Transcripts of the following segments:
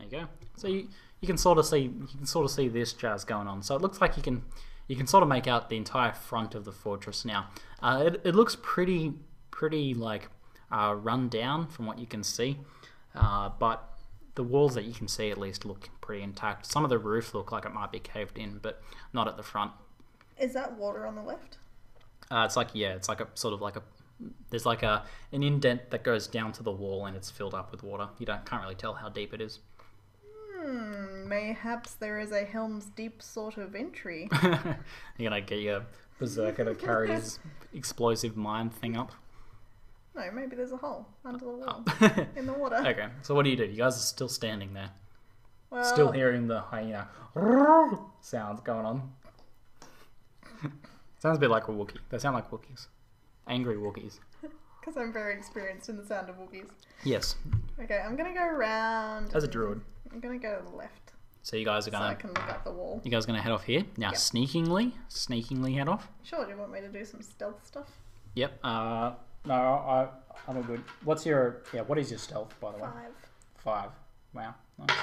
There you go. So you can sort of see this jazz going on. So it looks like you can sort of make out the entire front of the fortress now. It looks pretty like run down from what you can see, but the walls that you can see at least look pretty intact. Some of the roof look like it might be caved in, but not at the front. Is that water on the left? It's like a sort of like there's like an indent that goes down to the wall and it's filled up with water. You can't really tell how deep it is. Mayhaps there is a Helm's Deep sort of entry. You're gonna get your berserker to carry his explosive mine thing up. No, maybe there's a hole under the wall in the water. Okay, so what do? You guys are still standing there, Well, still hearing the hyena sounds going on. Sounds a bit like a Wookiee. They sound like Wookiees, angry Wookiees. because I'm very experienced in the sound of Wookiees. Yes. Okay, I'm gonna go around. As a druid. I'm gonna go to the left. So you guys are So I gonna. can look up the wall. You guys are gonna head off here now. Yep. Sneakingly head off. Sure, do you want me to do some stealth stuff? Yep. No, I'm all good. What's your What is your stealth, by the way? 5. Wow. Nice.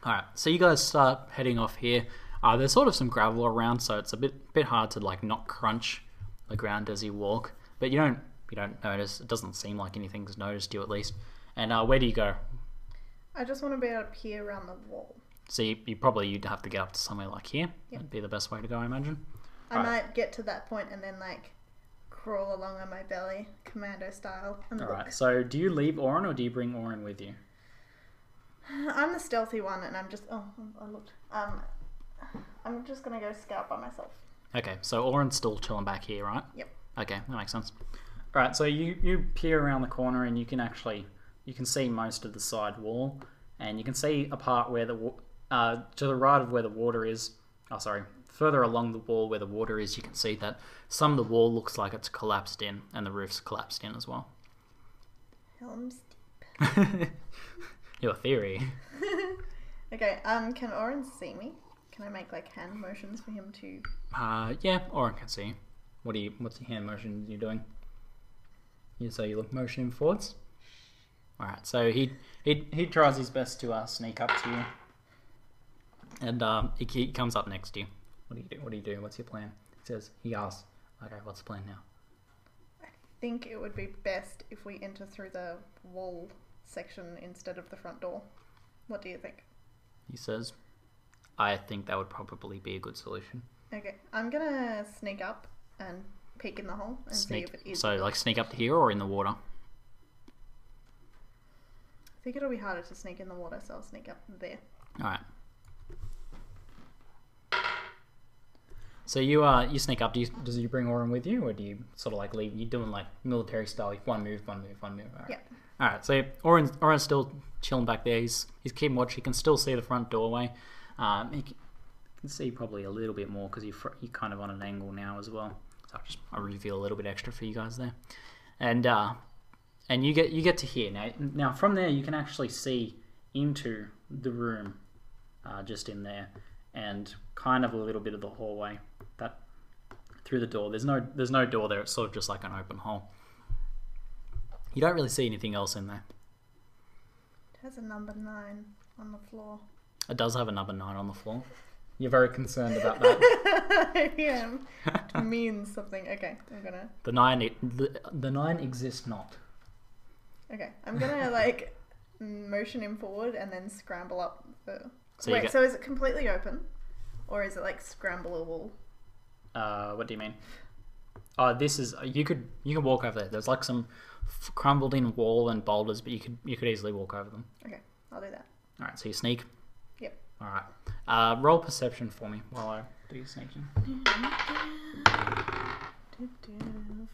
All right. So you guys start heading off here. There's sort of some gravel around, so it's a bit hard to like not crunch the ground as you walk. But you don't notice. It doesn't seem like anything's noticed you, at least. And where do you go? I just want to be able to peer around the wall. So you'd have to get up to somewhere like here. Yep. That'd be the best way to go, I imagine. I might get to that point and then like crawl along on my belly, commando style, and look. Alright, so do you leave Orin or do you bring Orin with you? I'm the stealthy one, and I'm just. Oh, I looked. I'm just gonna go scout by myself. Okay, so Orin's still chilling back here, right? Yep. Okay, that makes sense. Alright, so you peer around the corner and you can see most of the side wall, and you can see a part where to the right of where the water is. Oh, sorry. Further along the wall where the water is, you can see that some of the wall looks like it's collapsed in, and the roof's collapsed in as well. Helm's Deep. Your theory. Okay. Can Oren see me? Can I make like hand motions for him to? Yeah, Orin can see. What's the hand motion you're doing? So you look motioning forwards. All right. So he tries his best to sneak up to you, and he comes up next to you. What do you do? What's your plan? He asks, okay, what's the plan now? I think it would be best if we enter through the wall section instead of the front door. What do you think? He says, I think that would probably be a good solution. Okay, I'm gonna sneak up and peek in the hole and see if it is. So, like, sneak up to here or in the water? I think it'll be harder to sneak in the water, so I'll sneak up there. Alright. So you sneak up. Does you bring Orin with you, or do you sort of like leave? You're doing like military style, like one move. All right. Yeah. All right. So Orin's still chilling back there. He's keeping watch. He can still see the front doorway. He can see probably a little bit more because you're kind of on an angle now as well. So I'll reveal a little bit extra for you guys there, and you get to here now. From there, you can actually see into the room, just in there, and kind of a little bit of the hallway that through the door. There's no door there. It's sort of just like an open hole. You don't really see anything else in there. It has a number 9 on the floor. It does have a number 9 on the floor. You're very concerned about that. I am. It means something. Okay, I'm gonna. The 9 exists not. Okay, I'm gonna like motion him forward and then scramble up the. So so is it completely open, or is it like scrambleable? What do you mean? This is you can walk over there. There's like some crumbled in wall and boulders, but you could easily walk over them. Okay, I'll do that. All right, so you sneak. Yep. All right. Roll perception for me while I do your sneaking.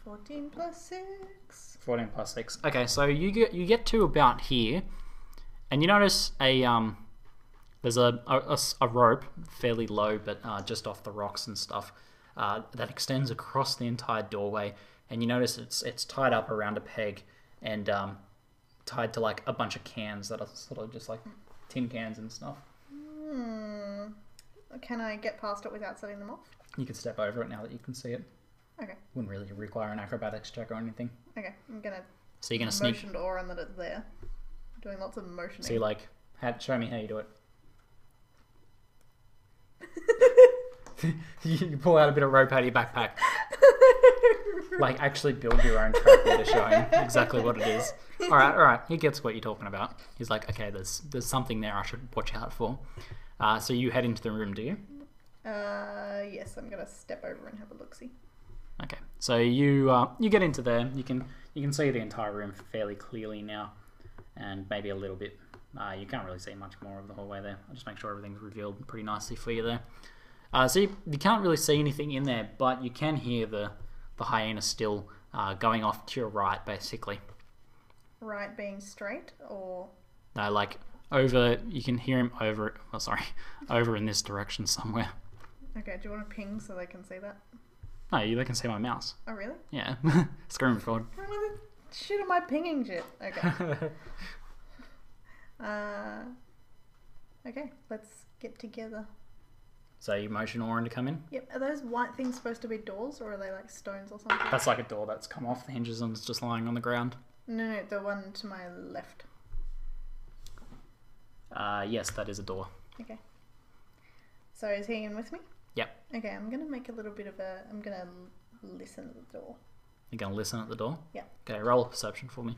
14 plus 6. 14 plus 6. Okay, so you get to about here, and you notice there's a rope fairly low, but just off the rocks and stuff, that extends across the entire doorway, and you notice it's tied up around a peg and tied to like a bunch of cans that are sort of just like tin cans and stuff. Can I get past it without setting them off? You can step over it now that you can see it. Okay. Wouldn't really require an acrobatics check or anything. Okay, I'm gonna. So you're gonna sneak. Motion to Oren that it's there. Doing lots of motioning. So you like, show me how you do it. You pull out a bit of rope out of your backpack. Like, actually build your own track where they're showing exactly what it is. Alright, he gets what you're talking about. He's like, okay, there's something there I should watch out for. So you head into the room, do you? Yes, I'm gonna step over and have a look-see. Okay, so you get into there. You can see the entire room fairly clearly now, and maybe a little bit. You can't really see much more of the hallway there. I'll just make sure everything's revealed pretty nicely for you there. So you can't really see anything in there, but you can hear the hyena still going off to your right, basically. Right being straight, or? No, like over. You can hear him over. Oh, sorry, over in this direction somewhere. Okay, do you want to ping so they can see that? No, they can see my mouse. Oh, really? Yeah, screen record. What the shit am I pinging shit? Okay. Okay, let's get together. So you motion Orin to come in? Yep. Are those white things supposed to be doors, or are they like stones or something? That's like a door that's come off the hinges and it's just lying on the ground. No, the one to my left. Yes, that is a door. Okay. So is he in with me? Yep. Okay, I'm going to make a little bit of a... I'm going to listen at the door. You're going to listen at the door? Yeah. Okay, roll a perception for me.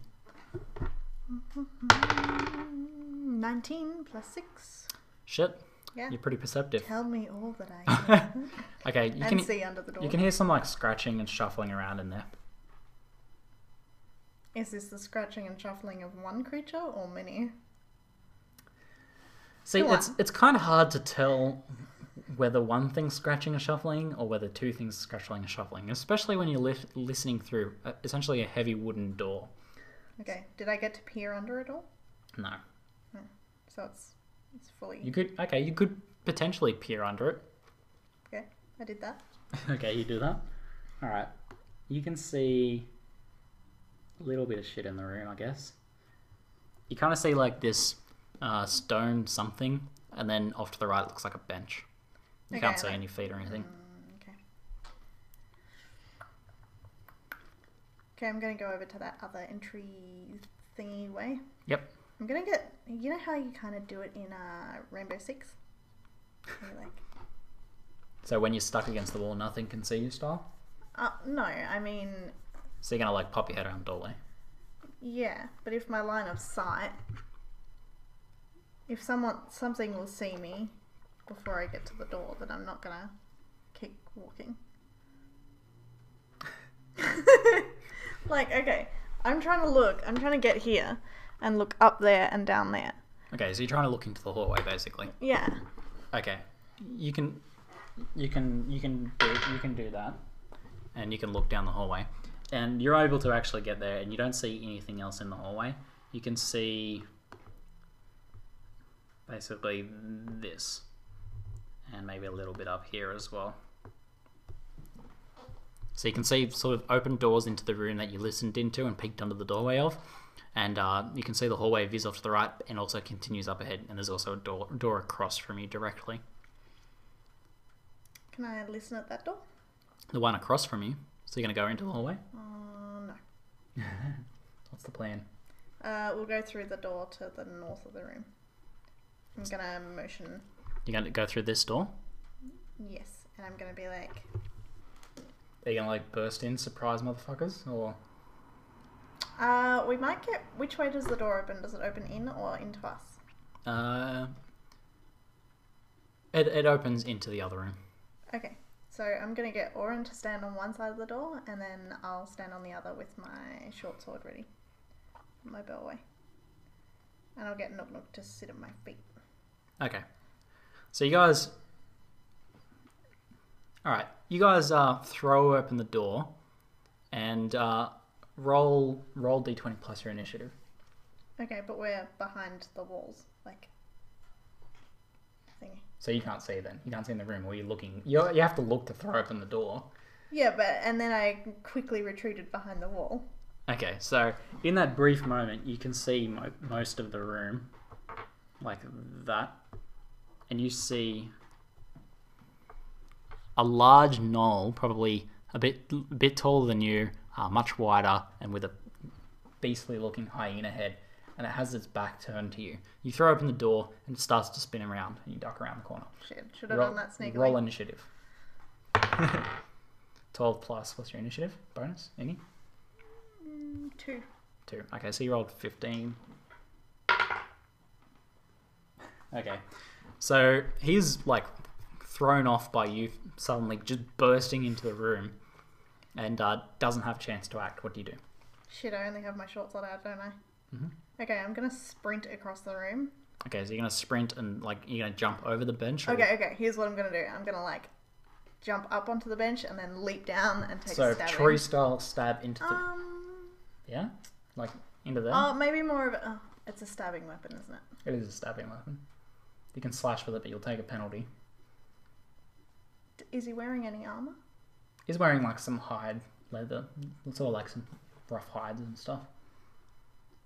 19 plus 6. Shit. Yeah. You're pretty perceptive. Tell me all that I know. Okay, you can see under the door. You can hear some like scratching and shuffling around in there. Is this the scratching and shuffling of one creature or many? See, it's kind of hard to tell whether one thing's scratching and shuffling or whether two things are scratching and shuffling, especially when you're listening through essentially a heavy wooden door. Okay, did I get to peer under it all? No. Oh, so it's fully... You could potentially peer under it. Okay, I did that. Okay, you do that. Alright. You can see a little bit of shit in the room, I guess. You kind of see like this stone something, and then off to the right it looks like a bench. You can't see any feet or anything. Okay. Okay, I'm going to go over to that other entry thingy way. Yep. I'm going to get... You know how you kind of do it in Rainbow Six? So when you're stuck against the wall, nothing can see you style? No, I mean... So you're going to like pop your head around the doorway? Yeah, but if my line of sight... If something will see me before I get to the door, then I'm not going to keep walking. Like, okay, I'm trying to look. I'm trying to get here and look up there and down there. Okay, so you're trying to look into the hallway, basically. Yeah. Okay, you can do that, and you can look down the hallway, and you're able to actually get there, and you don't see anything else in the hallway. You can see basically this, and maybe a little bit up here as well. So you can see sort of open doors into the room that you listened into and peeked under the doorway of. And you can see the hallway veers off to the right and also continues up ahead. And there's also a door across from you directly. Can I listen at that door? The one across from you. So you're going to go into the hallway? No. What's the plan? We'll go through the door to the north of the room. I'm going to motion. You're going to go through this door? Yes. And I'm going to be like... Are you going to like burst in, surprise motherfuckers? Or... we might get... Which way does the door open? Does it open in or into us? It opens into the other room. Okay. So I'm going to get Oren to stand on one side of the door, and then I'll stand on the other with my short sword ready. My bow away. And I'll get Nook Nook to sit at my feet. Okay. So you guys... Alright. You guys throw open the door and roll d20 plus your initiative. Okay, but we're behind the walls, like... thingy. So you can't see then. You can't see in the room. Or you're looking. You have to look to throw open the door. Yeah, and then I quickly retreated behind the wall. Okay, so in that brief moment, you can see most of the room, like that, and you see a large gnoll, probably a bit taller than you, much wider, and with a beastly-looking hyena head, and it has its back turned to you. You throw open the door and it starts to spin around and you duck around the corner. Shit, should have done that sneakily. Roll initiative. 12 plus. What's your initiative? Bonus? Any? 2. 2. Okay, so you rolled 15. Okay. So he's like thrown off by you suddenly just bursting into the room and doesn't have a chance to act. What do you do? Shit, I only have my short sword out, don't I? Mm-hmm. Okay, I'm going to sprint across the room. Okay, so you're going to sprint and like you're going to jump over the bench? Or... Okay, here's what I'm going to do. I'm going to like jump up onto the bench and then leap down and take a so stab. So tree style stab into the... Yeah? Like into there? Oh, maybe more of a... Oh, it's a stabbing weapon, isn't it? It is a stabbing weapon. You can slash with it, but you'll take a penalty. Is he wearing any armor? He's wearing like some hide leather. It's all like some rough hides and stuff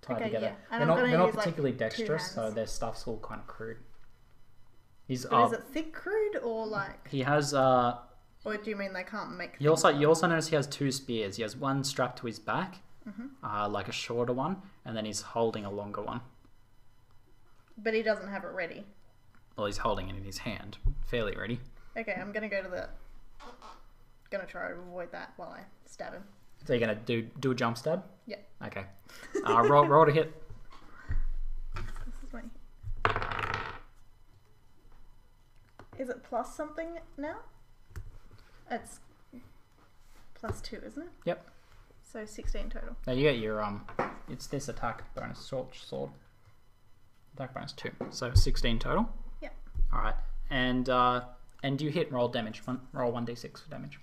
tied together. Yeah. And they're not use, particularly like, dexterous, so their stuff's all kind of crude. He's but is it thick crude or like... He has... Or do you mean they can't make... You also notice he has 2 spears. He has one strapped to his back, like a shorter one, and then he's holding a longer one. But he doesn't have it ready. Well, he's holding it in his hand, fairly ready. Okay, I'm gonna go to the... Gonna try to avoid that while I stab him. So you're gonna do a jump stab? Yeah. Okay. Roll to hit. This is my... Is it plus something now? It's plus 2, isn't it? Yep. So 16 total. Now you get your it's this attack bonus sword. Attack bonus 2, so 16 total. Yep. All right, and you hit roll damage. Roll 1d6 for damage.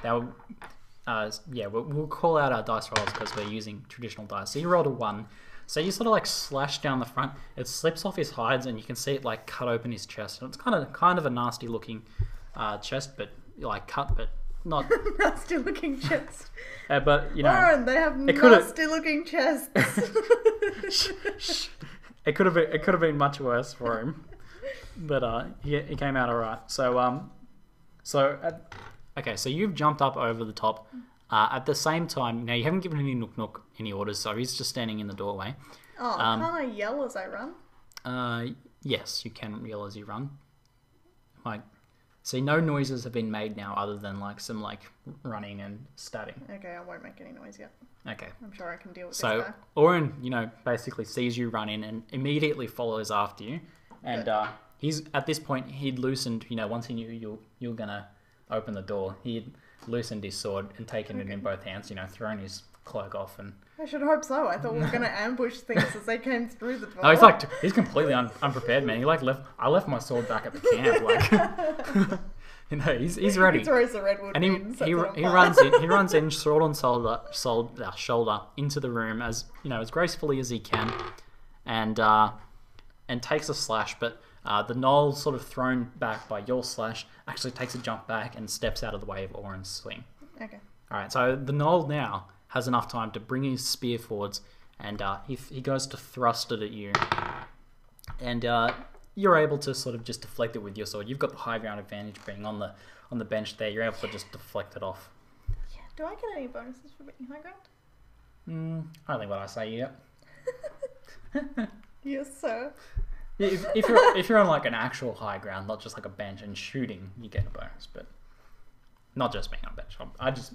Now, yeah, we'll call out our dice rolls because we're using traditional dice. So you rolled a 1. So you sort of like slash down the front. It slips off his hides, and you can see it like cut open his chest. And it's kind of a nasty looking chest, but like cut, but not nasty looking chest. But you know, Warren, they have nasty looking chests. It could have been much worse for him, but he came out all right. So okay, so you've jumped up over the top. At the same time, now you haven't given any Nook any orders, so he's just standing in the doorway. Oh, can't I yell as I run? Yes, you can yell as you run. Like, see, no noises have been made now other than like some like running and stabbing. Okay, I won't make any noise yet. Okay. I'm sure I can deal with this So, guy. Oren, basically sees you run in and immediately follows after you. And he's, at this point, he'd loosened, once he knew you were going to open the door, he'd loosened his sword and taken it in both hands, thrown his cloak off. And I should hope so. I thought we were going to ambush things as they came through the door. No, he's completely unprepared, man. I left my sword back at the camp, he's ready. He throws the redwood and he runs in sword on shoulder into the room as as gracefully as he can, and takes a slash, but the Gnolls, sort of thrown back by your slash, actually takes a jump back and steps out of the way of Oren's swing. Okay. All right, so the Gnoll now has enough time to bring his spear forwards, and he goes to thrust it at you, and you're able to sort of just deflect it with your sword. You've got the high ground advantage being on the bench there. You're able to just deflect it off. Yeah. Do I get any bonuses for being high ground? I don't think what I say yet. Yes, sir. If you're on like an actual high ground, not just like a bench and shooting, you get a bonus, but not just being on a bench. I just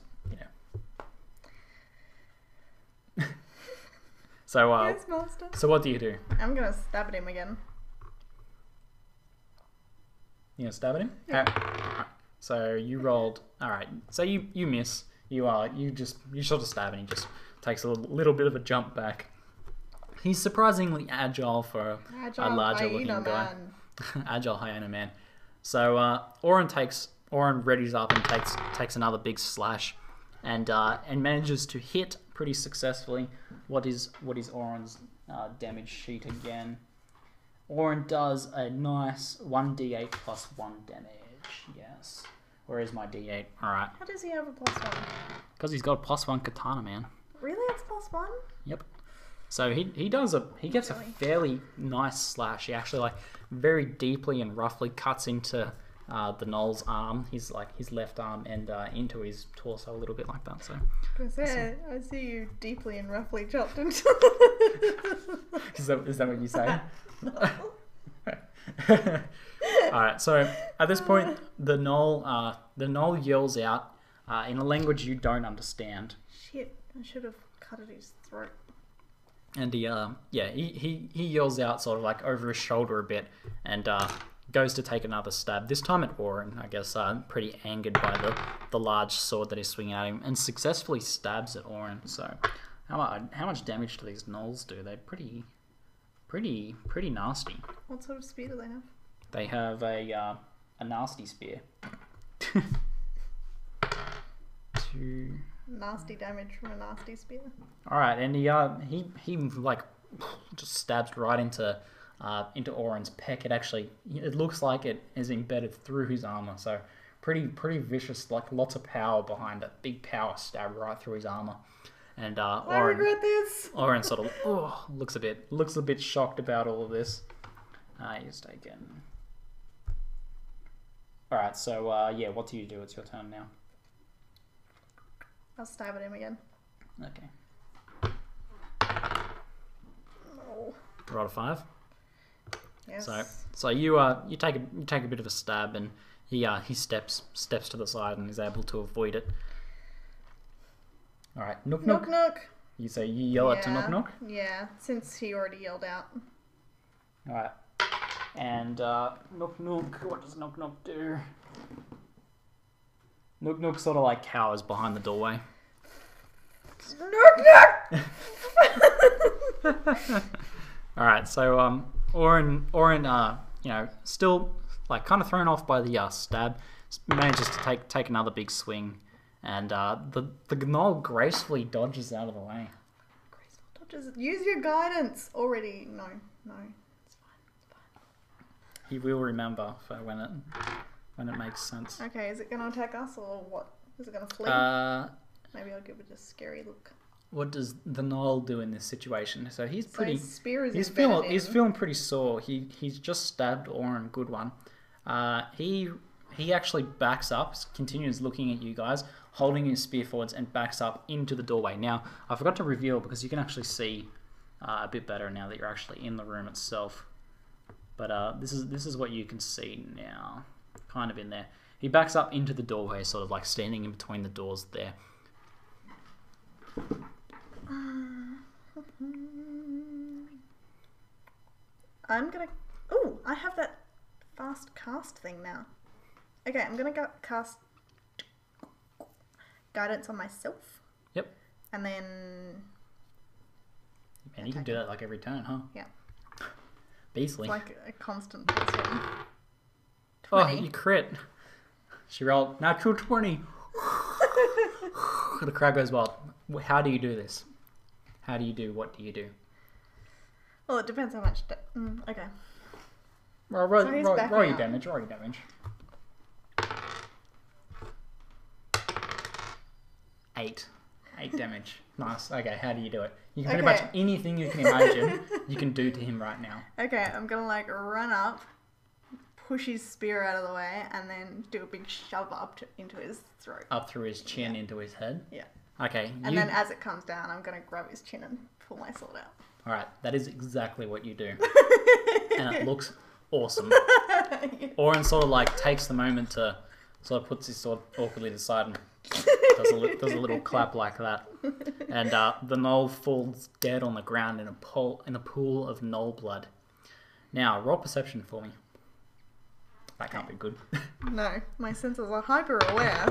So Yes, master. So what do you do? I'm gonna stab at him again. You gonna stab at him? Yeah. Alright. So you rolled. All right. So you miss. You sort of stab and he just takes a little bit of a jump back. He's surprisingly agile for a larger looking guy. Agile hyena man. So Oren readies up and takes another big slash, and manages to hit pretty successfully. What is Oren's damage sheet again? Oren does a nice 1d8 plus 1 damage. Yes. Where is my d8? All right. How does he have a +1? Because he's got a +1 katana, man. Really, it's +1? Yep. So he gets a fairly nice slash. He actually very deeply and roughly cuts into the Gnolls' arm, his left arm, and into his torso a little bit like that. So I see you deeply and roughly chopped into. is that what you say? All right. So at this point, the Gnoll yells out in a language you don't understand. Shit! I should have cut at his throat. And he yells out sort of like over his shoulder a bit, and goes to take another stab. This time at Orin, I guess, pretty angered by the large sword that he's swinging at him, and successfully stabs at Orin. So, how much damage do these Gnolls do? They're pretty nasty. What sort of spear do they have? They have a nasty spear. Nasty damage from a nasty spear. All right, and he like just stabs right into Orin's pec. It looks like it is embedded through his armor. So pretty vicious, like lots of power behind it. Big power stab right through his armor. And I regret this. Orin sort of looks a bit shocked about all of this. He's taken. All right, so what do you do? It's your turn now. I'll stab at him again. Okay. Oh. Roll a 5. Yes. So you take a bit of a stab, and he steps to the side and is able to avoid it. All right, Nook. You yell out to Nook. Yeah, since he already yelled out. All right, and Nook. What does Nook do? Nook sort of like cowers behind the doorway. Nook! All right, so Orin, still like kind of thrown off by the stab, manages to take another big swing, and the Gnoll gracefully dodges out of the way. Graceful dodges. Use your guidance already. No, it's fine. He will remember for when it makes sense. Okay, is it going to attack us or what? Is it going to flee? Maybe I'll give it a scary look. What does the Gnoll do in this situation? So he's pretty. His spear is he's feeling pretty sore. He's just stabbed Orin, good one. He actually backs up, continues looking at you guys, holding his spear forwards, and backs up into the doorway. Now I forgot to reveal because you can actually see a bit better now that you're actually in the room itself. But this is what you can see now, kind of in there. He backs up into the doorway, sort of like standing in between the doors there. I'm gonna. Oh, I have that fast cast thing now. Okay, I'm gonna go cast guidance on myself. Yep. And then. Man, you can do that like every turn, huh? Yeah. Beastly. It's like a constant person. 20. Oh, you crit. She rolled natural 20. The crowd goes wild. How do you do this? What do you do? Well, it depends how much. Okay. Roll your damage. 8 damage. Nice. Okay, how do you do it? You can pretty much anything you can imagine you can do to him right now. Okay, I'm gonna like run up, push his spear out of the way, and then do a big shove up into his throat. Up through his chin into his head? Yeah. Okay. And then as it comes down, I'm gonna grab his chin and pull my sword out. Alright, that is exactly what you do. And it looks awesome. Orin sort of like takes the moment to sort of puts his sword awkwardly to the side and does a little clap like that. And the Gnoll falls dead on the ground in a pool of Gnoll blood. Now, roll perception for me. That can't be good. No, my senses are hyper aware.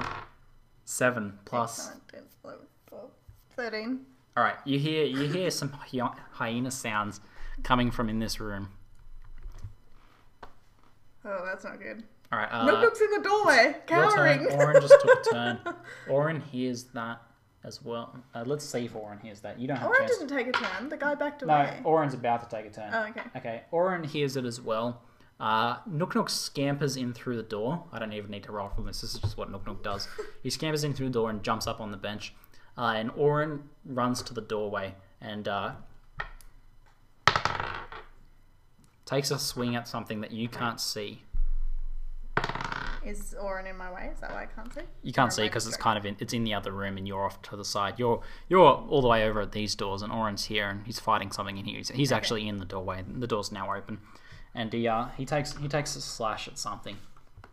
7 plus. 13. Alright, you hear some hyena sounds coming from in this room. Oh, that's not good. Alright, Nook's in the doorway, cowering. Your turn. Orin just took a turn. Orin hears that as well. Let's see if Orin hears that. You don't have a Orin chance. didn't take a turn. The guy backed away. No, Orin's about to take a turn. Oh, okay. Okay, Orin hears it as well. Nook scampers in through the door. I don't even need to roll from this. This is just what Nook does. He scampers in through the door and jumps up on the bench. And Orin runs to the doorway and takes a swing at something that you can't see. Is Oren in my way? Is that why I can't see? You can't see because it's kind of it's in the other room, and you're off to the side. You're all the way over at these doors, and Oren's here, and he's fighting something in here. He's actually in the doorway. The door's now open, and he takes a slash at something,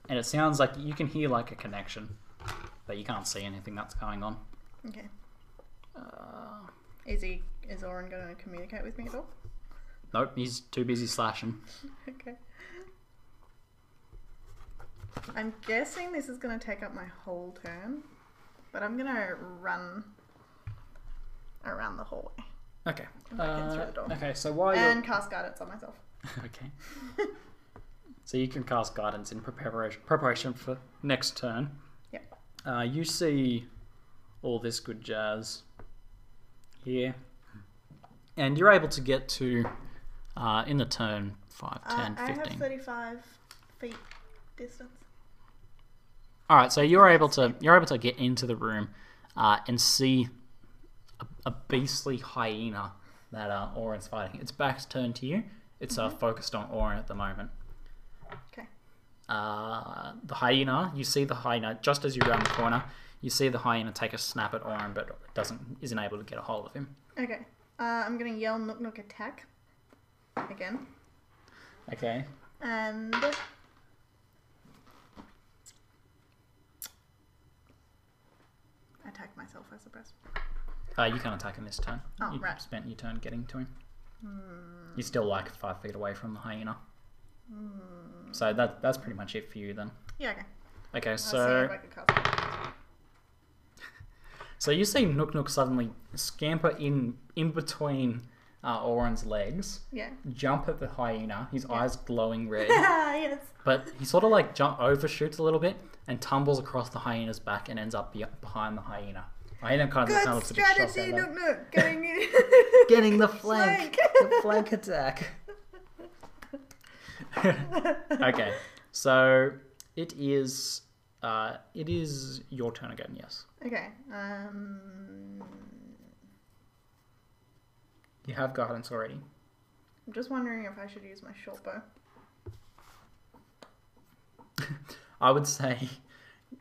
and it sounds like you can hear like a connection, but you can't see anything that's going on. Okay. Is Oren going to communicate with me at all? Nope, he's too busy slashing. Okay. I'm guessing this is going to take up my whole turn, but I'm going to run around the hallway. Okay. And back in through the door. Okay, so while and cast guidance on myself. Okay. So you can cast guidance in preparation for next turn. Yep. You see all this good jazz here, and you're able to get to in the turn 5, 10, 15. I have 35 feet distance. All right, so you're able to get into the room and see a beastly hyena that Oren's fighting. Its back's turned to you. It's focused on Oren at the moment. Okay. The hyena, you see the hyena just as you round the corner. You see the hyena take a snap at Oren, but isn't able to get a hold of him. Okay. I'm gonna yell Nook Nook attack again. Okay. And attack myself, I suppose. You can't attack him this turn. Oh, you right. spent your turn getting to him. You're still like 5 feet away from the hyena. So that's pretty much it for you then. Yeah, okay. Okay, I'll see so if I can cast it. so you see Nook Nook suddenly scamper in between Oren's legs, Yeah. jump at the hyena, his eyes glowing red, Yes. but he sort of like overshoots a little bit and tumbles across the hyena's back and ends up behind the hyena. Hyena kind of Good looks a bit shocked strategy, at that. Nook Nook. Getting in. Getting the flank. The flank attack. Okay, so it is your turn again. Yes. Okay. You have guidance already. I'm just wondering if I should use my short bow. I would say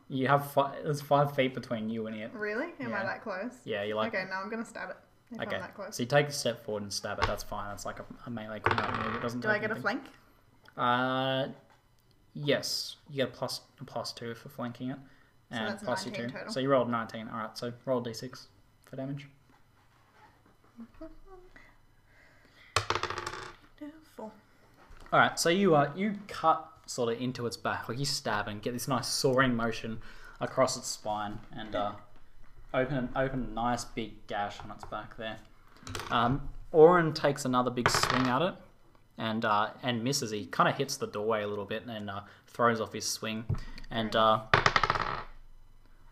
you have there's 5 feet between you and it. Really? Am I that close? Yeah, you're like. Okay, now I'm gonna stab it. If Okay. I'm that close. So you take a step forward and stab it. That's fine. That's like a melee combat move. It doesn't. Do take I get a anything. flank? Yes. You get a plus 2 for flanking it, So and that's plus 19 your 2. total. So you rolled 19. All right. So roll d6 for damage. 4. All right. So you cut sort of into its back, like you stab and get this nice soaring motion across its spine, and open a nice big gash on its back there. Oren takes another big swing at it, and misses. He kind of hits the doorway a little bit and throws off his swing, and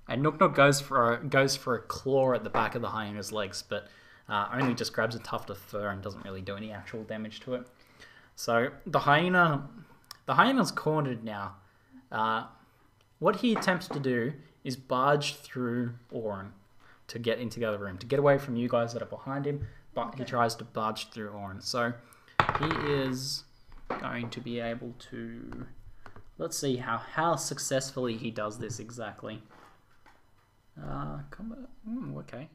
Nook Nook goes for a claw at the back of the hyena's legs, but only just grabs a tuft of fur and doesn't really do any actual damage to it. So the hyena's cornered now. What he attempts to do is barge through Oren to get into the other room, to get away from you guys that are behind him, but he tries to barge through Oren. So he is going to be able to... Let's see how successfully he does this exactly. Combat... okay.